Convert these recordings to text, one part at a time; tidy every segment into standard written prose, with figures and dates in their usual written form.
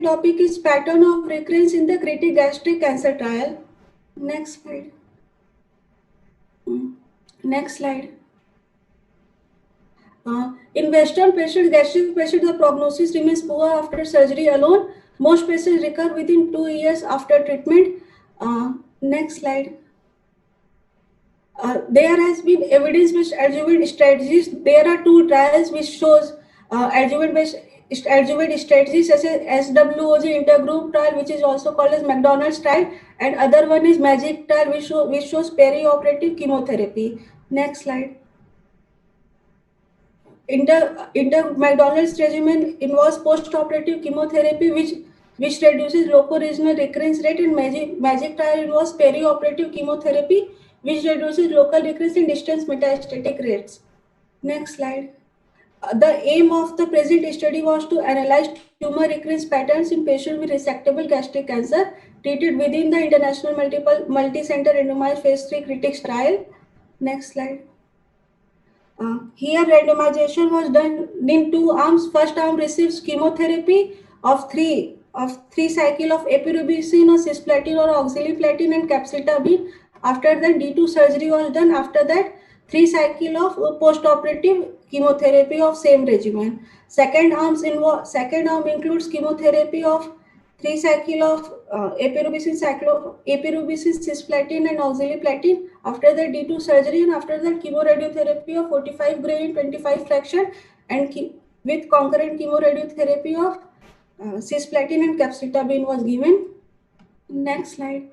topic is pattern of recurrence in the critic gastric cancer trial. Next slide. Next slide. In Western patients, gastric patients, the prognosis remains poor after surgery alone. Most patients recur within 2 years after treatment. Next slide. There has been evidence-based adjuvant strategies. There are 2 trials which shows adjuvant strategies such as SWOG intergroup trial, which is also called as McDonald's trial, and other one is MAGIC trial, which shows perioperative chemotherapy. Next slide. Inter McDonald's regimen involves post-operative chemotherapy, which reduces loco-regional recurrence rate, and MAGIC trial involves perioperative chemotherapy, which reduces local recurrence and distant metastatic rates. Next slide. The aim of the present study was to analyze tumor recurrence patterns in patients with resectable gastric cancer treated within the international multi-center randomized phase 3 critics trial. Next slide. Here randomization was done in 2 arms. First arm receives chemotherapy of 3 cycle of epirubicin or cisplatin or oxaliplatin and capecitabine. After that, D2 surgery was done. After that, 3 cycle of post-operative chemotherapy of same regimen. Second arm includes chemotherapy of 3 cycle of epirubicin, cisplatin and oxaliplatin. After that, D2 surgery, and after that, chemoradiotherapy of 45 gray and 25 fraction, and with concurrent chemoradiotherapy of cisplatin and capecitabine was given. Next slide.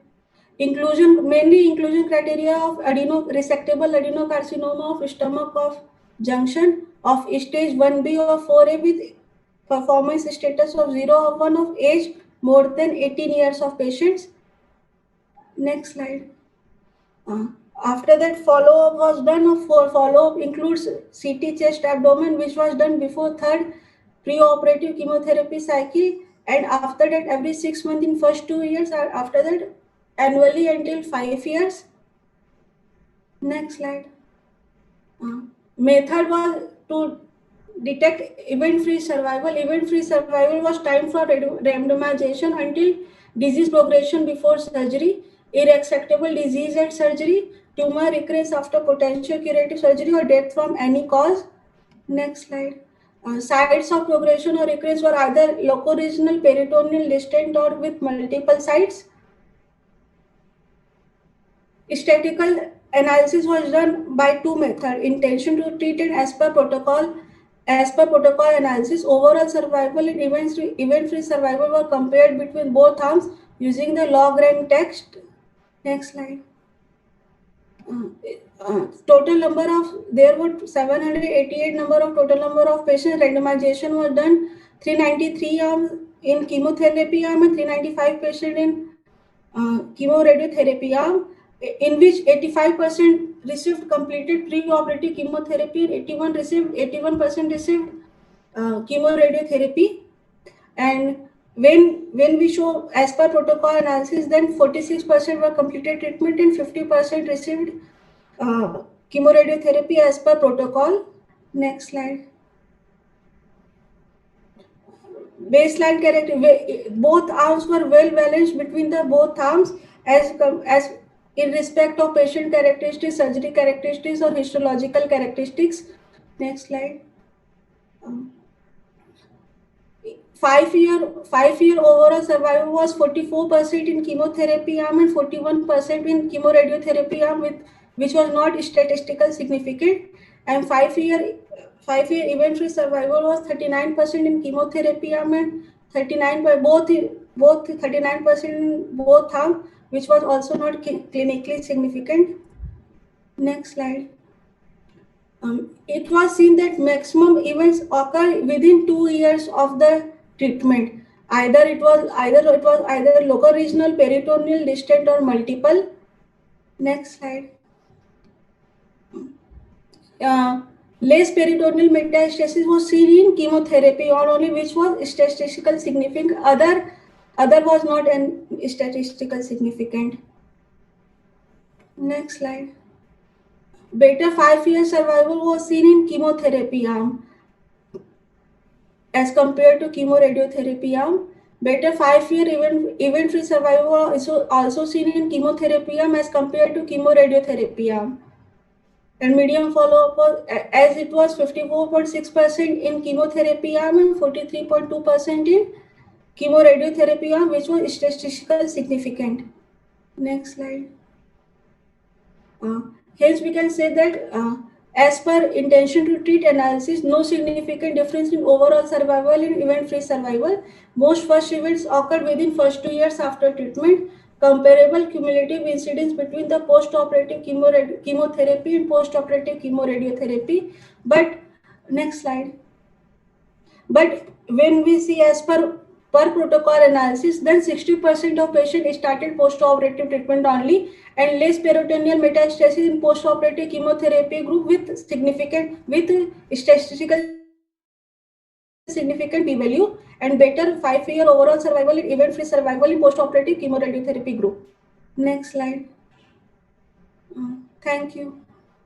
Mainly inclusion criteria of resectable adenocarcinoma of stomach of junction of stage 1B or 4A with performance status of 0 or 1 of age more than 18 years of patients. Next slide. After that, follow-up was done. Follow-up includes CT chest abdomen, which was done before 3rd preoperative chemotherapy cycle, and after that every 6 months in first 2 years, and after that annually until 5 years. Next slide. Method was to detect event-free survival. Event-free survival was time for randomization until disease progression before surgery, irresectable disease at surgery, tumor recurrence after potential curative surgery, or death from any cause. Next slide. Sites of progression or recurrence were either locoregional, peritoneal, distant, or with multiple sites. Statistical analysis was done by 2 methods: intention to treat and as per protocol. As per protocol analysis, overall survival and event-free survival were compared between both arms using the log rank text. Next slide. Total number of, there were 788 number of total number of patients. Randomization was done 393 arms in chemotherapy arm and 395 patients in chemoradiotherapy arm, in which 85% received completed pre-operative chemotherapy and 81% received chemoradiotherapy. And when we show as per protocol analysis, then 46% were completed treatment and 50% received chemoradiotherapy as per protocol. Next slide. Baseline character, both arms were well balanced between the both arms as in respect of patient characteristics, surgery characteristics, or histological characteristics. Next slide. 5-year overall survival was 44% in chemotherapy arm and 41% in chemoradiotherapy arm, which was not statistical significant. And 5-year event-free survival was 39% in chemotherapy arm and 39 by both 39% in both arm, which was also not clinically significant. Next slide. It was seen that maximum events occur within 2 years of the treatment. Either it was local, regional, peritoneal, distant, or multiple. Next slide. Less peritoneal metastasis was seen in chemotherapy, or only which was statistical significant. Other was not statistical significant. Next slide. Better 5-year survival was seen in chemotherapy arm as compared to chemoradiotherapy arm. Better 5-year event-free survival is also seen in chemotherapy arm as compared to chemoradiotherapy arm. And median follow-up was, as it was 54.6% in chemotherapy arm and 43.2% in chemoradiotherapy arm, which was statistically significant. Next slide. Hence, we can say that as per intention to treat analysis, no significant difference in overall survival and event-free survival. Most first events occurred within first 2 years after treatment. Comparable cumulative incidence between the post-operative chemotherapy and post-operative chemoradiotherapy. But next slide. But when we see as per protocol analysis, then 60% of patients started post-operative treatment only, and less peritoneal metastasis in post-operative chemotherapy group with statistical significant p-value, and better 5-year overall survival and event-free survival in post-operative chemoradiotherapy group. Next slide. Thank you.